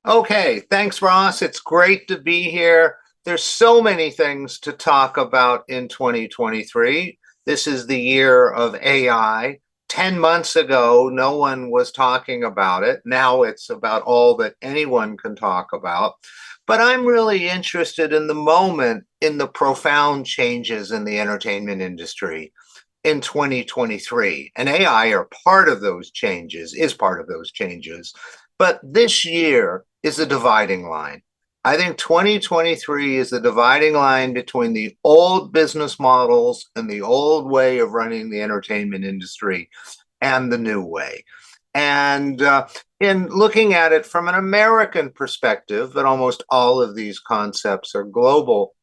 Okay, thanks, Ross. It's great to be here. There's so many things to talk about in 2023. This is the year of AI. 10 months ago, no one was talking about it. Now it's about all that anyone can talk about. But I'm really interested in the moment, in the profound changes in the entertainment industry in 2023. And AI are part of those changes, is part of those changes. But this year is a dividing line. I think 2023 is the dividing line between the old business models and the old way of running the entertainment industry and the new way. And in looking at it from an American perspective, but almost all of these concepts are global,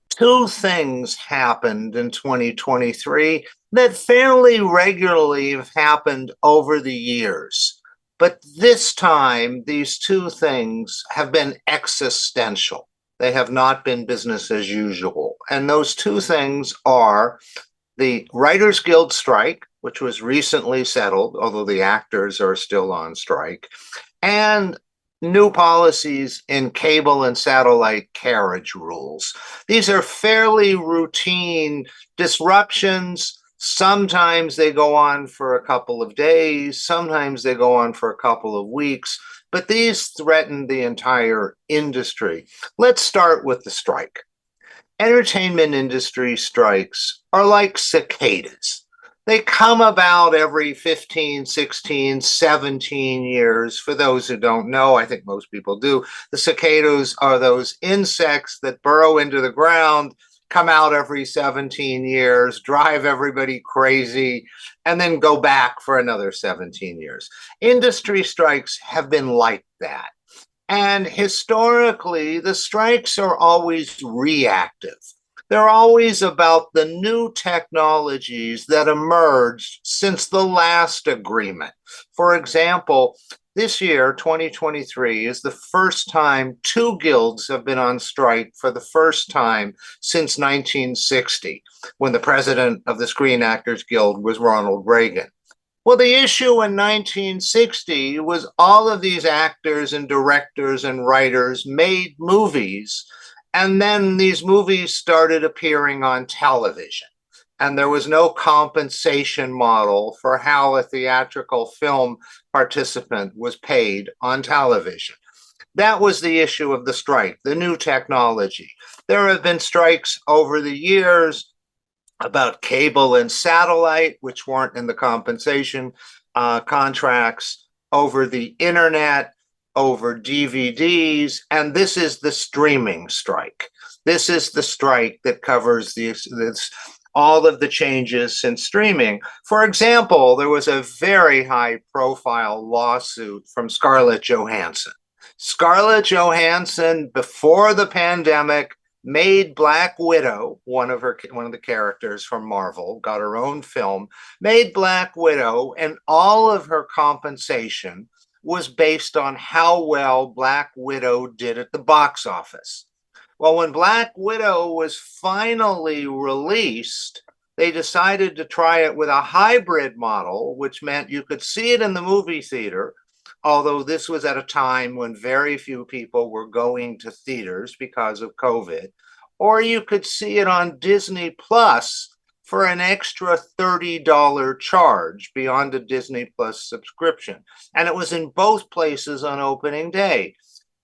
two things happened in 2023 that fairly regularly have happened over the years. But this time, these two things have been existential. They have not been business as usual. And those two things are the Writers Guild strike, which was recently settled, although the actors are still on strike, and new policies in cable and satellite carriage rules. These are fairly routine disruptions. Sometimes they go on for a couple of days, sometimes they go on for a couple of weeks, but these threaten the entire industry. Let's start with the strike. Entertainment industry strikes are like cicadas. They come about every 15, 16, 17 years. For those who don't know, I think most people do. The cicadas are those insects that burrow into the ground, come out every 17 years, drive everybody crazy, and then go back for another 17 years. Industry strikes have been like that. And historically, the strikes are always reactive. They're always about the new technologies that emerged since the last agreement. For example, this year, 2023, is the first time two guilds have been on strike for the first time since 1960, when the president of the Screen Actors Guild was Ronald Reagan. Well, the issue in 1960 was all of these actors and directors and writers made movies, and then these movies started appearing on television. And there was no compensation model for how a theatrical film participant was paid on television. That was the issue of the strike, the new technology. There have been strikes over the years about cable and satellite, which weren't in the compensation contracts, over the internet, over DVDs, and this is the streaming strike. This is the strike that covers all of the changes since streaming. For example, there was a very high profile lawsuit from Scarlett Johansson. Scarlett Johansson, before the pandemic, made Black Widow, one of the characters from Marvel, got her own film, made Black Widow, and all of her compensation was based on how well Black Widow did at the box office. Well, when Black Widow was finally released, they decided to try it with a hybrid model, which meant you could see it in the movie theater, although this was at a time when very few people were going to theaters because of COVID, or you could see it on Disney Plus for an extra $30 charge beyond a Disney Plus subscription. And it was in both places on opening day.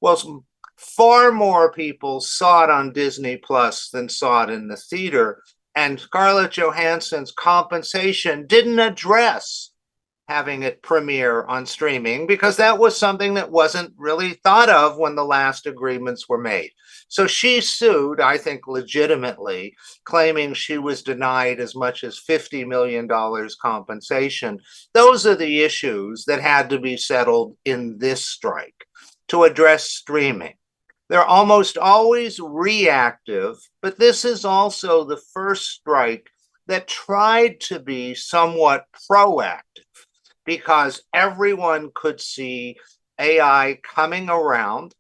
Well, far more people saw it on Disney Plus than saw it in the theater. And Scarlett Johansson's compensation didn't address having it premiere on streaming because that was something that wasn't really thought of when the last agreements were made. So she sued, I think legitimately, claiming she was denied as much as $50 million compensation. Those are the issues that had to be settled in this strike to address streaming. They're almost always reactive, but this is also the first strike that tried to be somewhat proactive, because everyone could see AI coming around.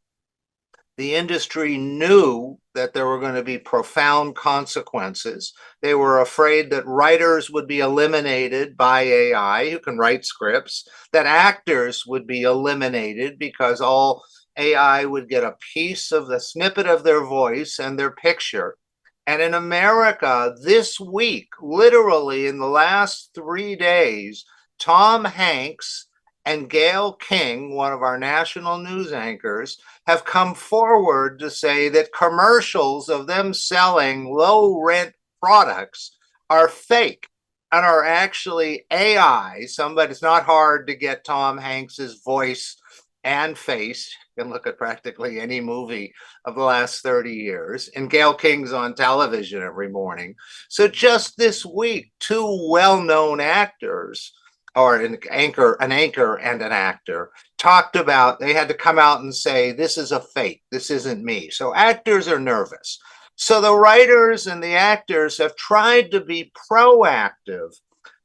The industry knew that there were going to be profound consequences. They were afraid that writers would be eliminated by AI, who can write scripts, that actors would be eliminated because all AI would get a piece of the snippet of their voice and their picture. And in America, this week, literally in the last 3 days, Tom Hanks and Gayle King, one of our national news anchors, have come forward to say that commercials of them selling low rent products are fake and are actually AI. Somebody, it's not hard to get Tom Hanks's voice and face. You can look at practically any movie of the last 30 years. And Gayle King's on television every morning. So just this week, two well-known actors, or an anchor and an actor, talked about, they had to come out and say, this is a fake, this isn't me. So actors are nervous. So the writers and the actors have tried to be proactive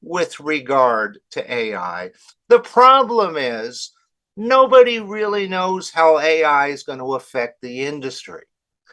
with regard to AI. The problem is nobody really knows how AI is going to affect the industry.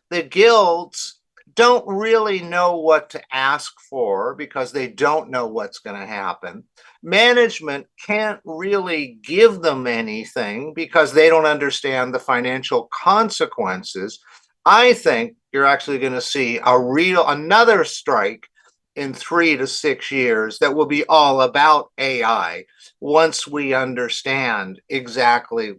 The guilds don't really know what to ask for because they don't know what's going to happen. Management can't really give them anything because they don't understand the financial consequences. I think you're actually going to see another strike in 3 to 6 years that will be all about AI once we understand exactly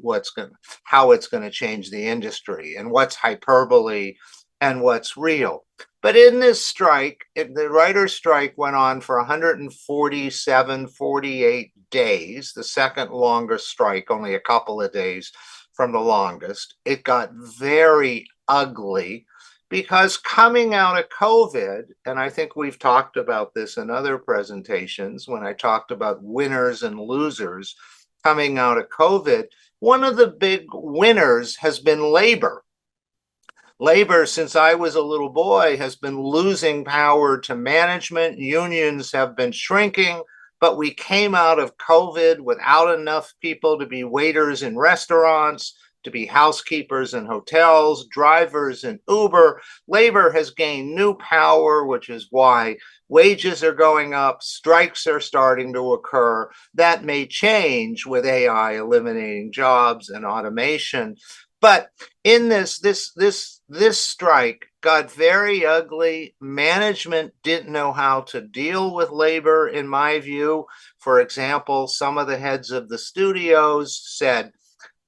how it's going to change the industry and what's hyperbole and what's real. But in this strike, the writer's strike went on for 147, 48 days, the second longest strike, only a couple of days from the longest. It got very ugly because coming out of COVID, and I think we've talked about this in other presentations when I talked about winners and losers coming out of COVID, one of the big winners has been labor. Labor, since I was a little boy, has been losing power to management. Unions have been shrinking, but we came out of COVID without enough people to be waiters in restaurants, to be housekeepers in hotels, drivers in Uber. Labor has gained new power, which is why wages are going up, strikes are starting to occur. That may change with AI eliminating jobs and automation. But in this strike got very ugly. Management didn't know how to deal with labor, in my view. For example, some of the heads of the studios said,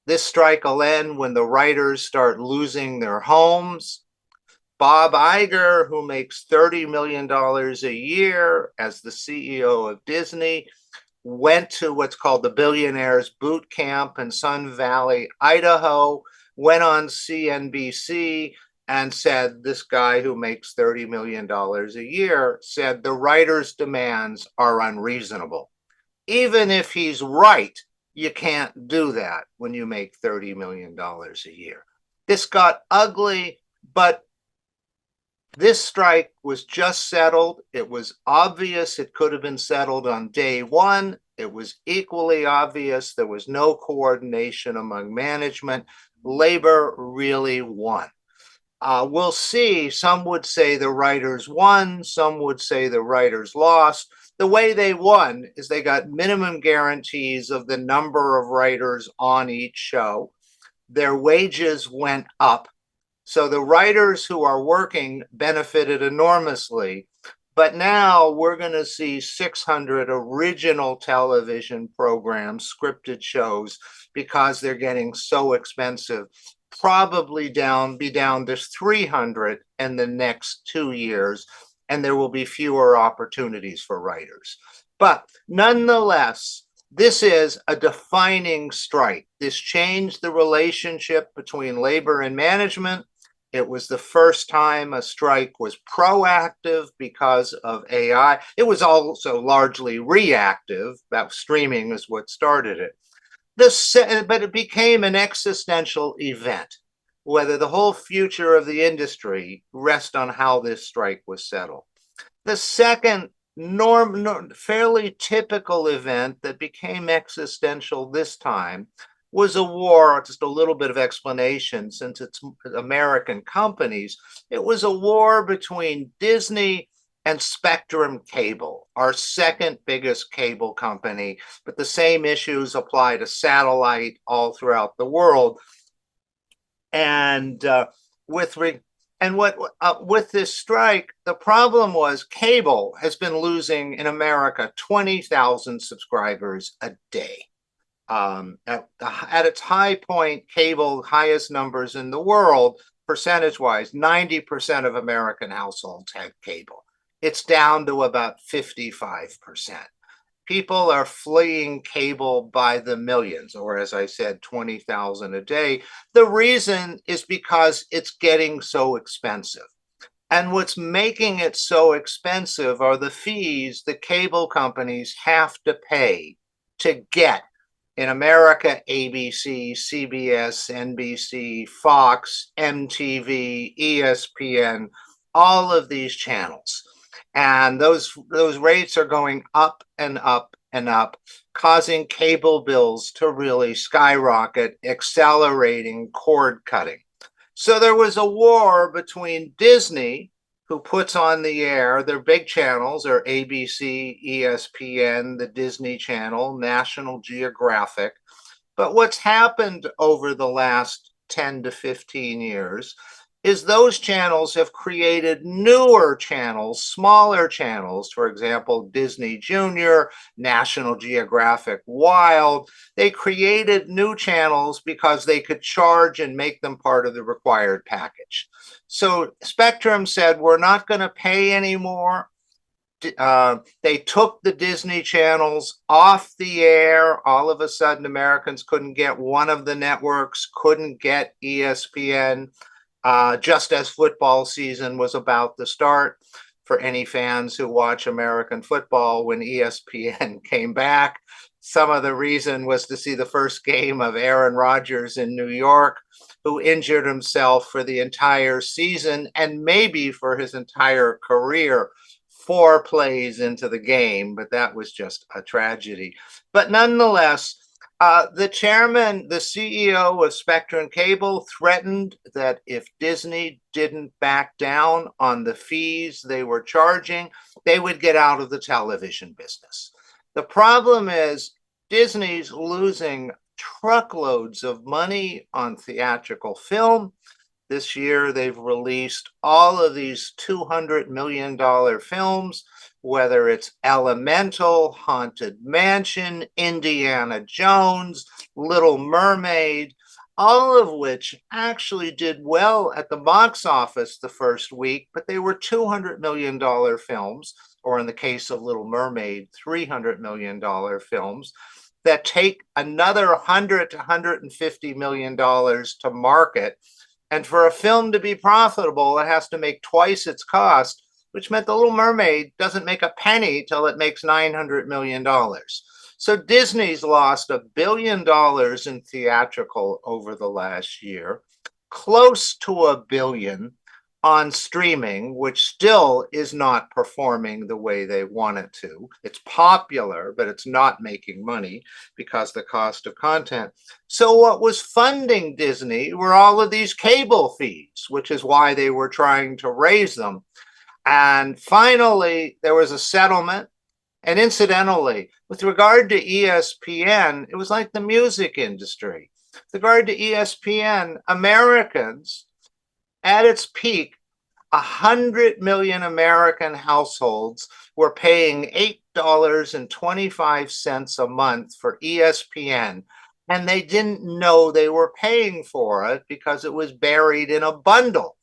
this strike will end when the writers start losing their homes. Bob Iger, who makes $30 million a year as the CEO of Disney, went to what's called the Billionaires Boot Camp in Sun Valley, Idaho, went on CNBC and said, this guy who makes $30 million a year said the writer's demands are unreasonable. Even if he's right, you can't do that when you make $30 million a year. This got ugly, but this strike was just settled. It was obvious it could have been settled on day one. It was equally obvious there was no coordination among management. Labor really won. We'll see. Some would say the writers won. Some would say the writers lost. The way they won is they got minimum guarantees of the number of writers on each show. Their wages went up. So the writers who are working benefited enormously. But now we're going to see 600 original television programs, scripted shows, because they're getting so expensive, probably be down to 300 in the next 2 years, and there will be fewer opportunities for writers. But nonetheless, this is a defining strike. This changed the relationship between labor and management. It was the first time a strike was proactive because of AI. It was also largely reactive. That streaming is what started it. But it became an existential event, whether the whole future of the industry rests on how this strike was settled. The second fairly typical event that became existential this time was a war, just a little bit of explanation since it's American companies. It was a war between Disney and Spectrum Cable, our second biggest cable company, but the same issues apply to satellite all throughout the world. And with re- and what with this strike, the problem was cable has been losing in America 20,000 subscribers a day. At its high point, cable, highest numbers in the world, percentage wise, 90% of American households have cable. It's down to about 55%. People are fleeing cable by the millions, or as I said, 20,000 a day. The reason is because it's getting so expensive. And what's making it so expensive are the fees the cable companies have to pay to get, in America, ABC, CBS, NBC, Fox, MTV, ESPN, all of these channels. And those rates are going up and up and up, causing cable bills to really skyrocket, accelerating cord cutting. So there was a war between Disney, who puts on the air their big channels are ABC, ESPN, the Disney Channel, National Geographic. But what's happened over the last 10 to 15 years is those channels have created newer channels, smaller channels, for example, Disney Junior, National Geographic Wild. They created new channels because they could charge and make them part of the required package. So Spectrum said, we're not going to pay anymore. They took the Disney channels off the air. All of a sudden, Americans couldn't get one of the networks, couldn't get ESPN. Just as football season was about to start. For any fans who watch American football, when ESPN came back, some of the reason was to see the first game of Aaron Rodgers in New York, who injured himself for the entire season and maybe for his entire career, 4 plays into the game, but that was just a tragedy. But nonetheless, the chairman, the CEO of Spectrum Cable, threatened that if Disney didn't back down on the fees they were charging, they would get out of the television business. The problem is Disney's losing truckloads of money on theatrical film. This year, they've released all of these $200 million films, whether it's Elemental, Haunted Mansion, Indiana Jones, Little Mermaid, all of which actually did well at the box office the first week, but they were $200 million films, or in the case of Little Mermaid, $300 million films that take another $100 to $150 million to market. And for a film to be profitable, it has to make twice its cost, which meant The Little Mermaid doesn't make a penny till it makes $900 million. So Disney's lost $1 billion in theatrical over the last year, close to $1 billion on streaming, which still is not performing the way they want it to. It's popular, but it's not making money because the cost of content. So what was funding Disney were all of these cable fees, which is why they were trying to raise them. And finally, there was a settlement. And incidentally, with regard to ESPN, it was like the music industry. With regard to ESPN, Americans, at its peak, 100 million American households were paying $8.25 a month for ESPN, and they didn't know they were paying for it because it was buried in a bundle.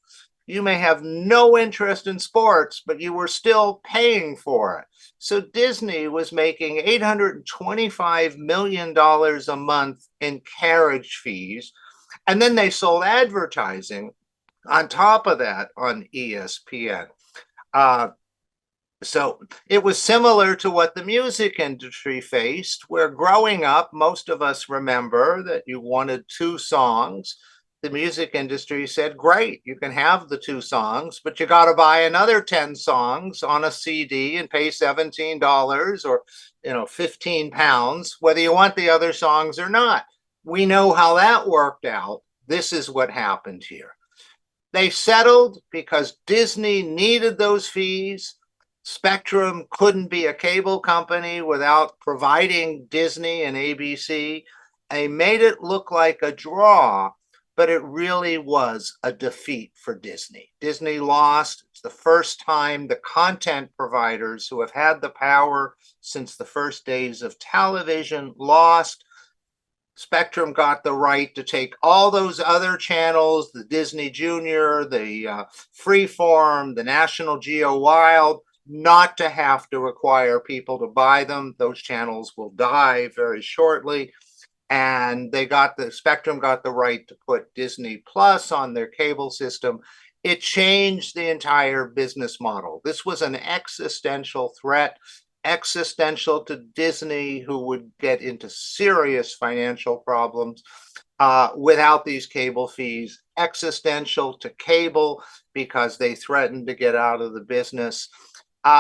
You may have no interest in sports, but you were still paying for it. So Disney was making $825 million a month in carriage fees, and then they sold advertising on top of that on ESPN. So it was similar to what the music industry faced, where growing up, most of us remember that you wanted 2 songs. The music industry said, great, you can have the 2 songs, but you got to buy another 10 songs on a CD and pay $17 or £15, whether you want the other songs or not. We know how that worked out. This is what happened here. They settled because Disney needed those fees. Spectrum couldn't be a cable company without providing Disney and ABC. They made it look like a draw, but it really was a defeat for Disney. Disney lost. It's the first time the content providers who have had the power since the first days of television lost. Spectrum got the right to take all those other channels, the Disney Junior, the Freeform, the National Geo Wild, not to have to require people to buy them. Those channels will die very shortly. And Spectrum got the right to put Disney Plus on their cable system. It changed the entire business model. This was an existential threat, existential to Disney, who would get into serious financial problems without these cable fees, existential to cable because they threatened to get out of the business.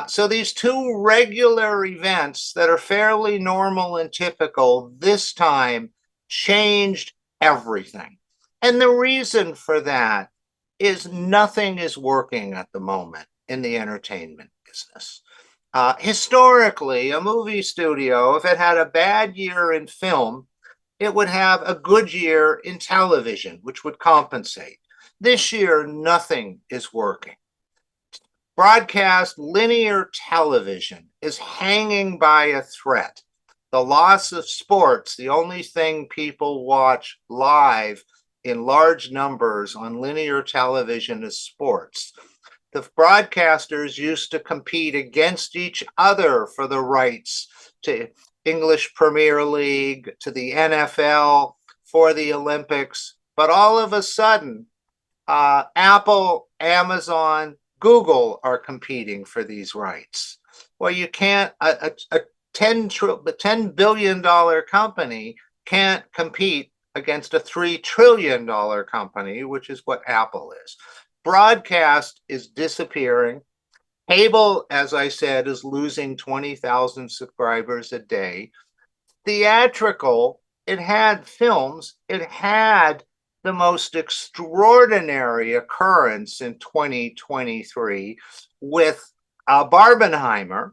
So these two regular events that are fairly normal and typical this time changed everything. And the reason for that is nothing is working at the moment in the entertainment business. Historically, a movie studio, if it had a bad year in film, it would have a good year in television, which would compensate. This year, nothing is working. Broadcast linear television is hanging by a thread. The loss of sports, the only thing people watch live in large numbers on linear television, is sports. The broadcasters used to compete against each other for the rights to English Premier League, to the NFL, for the Olympics. But all of a sudden, Apple, Amazon, Google are competing for these rights. Well, you can't, a $10 billion company can't compete against a $3 trillion company, which is what Apple is. Broadcast is disappearing. Cable, as I said, is losing 20,000 subscribers a day. Theatrical, it had films, it had the most extraordinary occurrence in 2023 with Barbenheimer,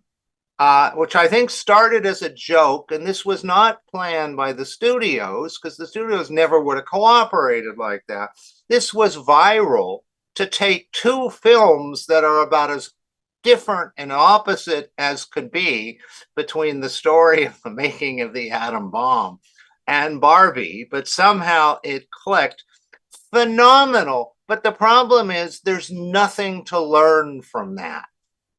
which I think started as a joke, and this was not planned by the studios because the studios never would have cooperated like that. This was viral to take two films that are about as different and opposite as could be between the story of the making of the atom bomb and Barbie, but somehow it clicked. Phenomenal. But the problem is there's nothing to learn from that.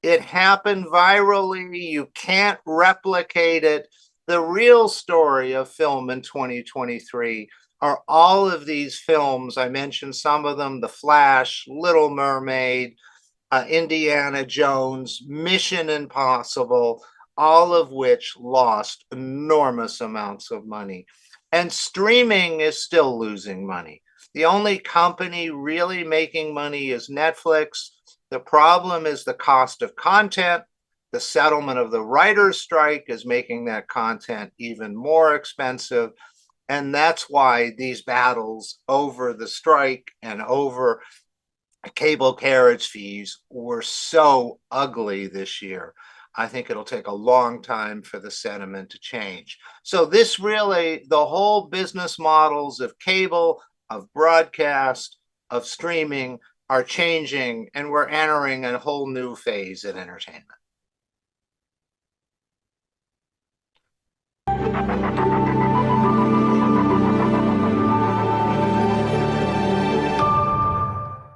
It happened virally. You can't replicate it. The real story of film in 2023 are all of these films. I mentioned some of them: The Flash, Little Mermaid, Indiana Jones, Mission Impossible, all of which lost enormous amounts of money. And streaming is still losing money. The only company really making money is Netflix. The problem is the cost of content. The settlement of the writer's strike is making that content even more expensive. And that's why these battles over the strike and over cable carriage fees were so ugly this year. I think it'll take a long time for the sentiment to change. So this really, the whole business models of cable, of broadcast, of streaming are changing, and we're entering a whole new phase in entertainment.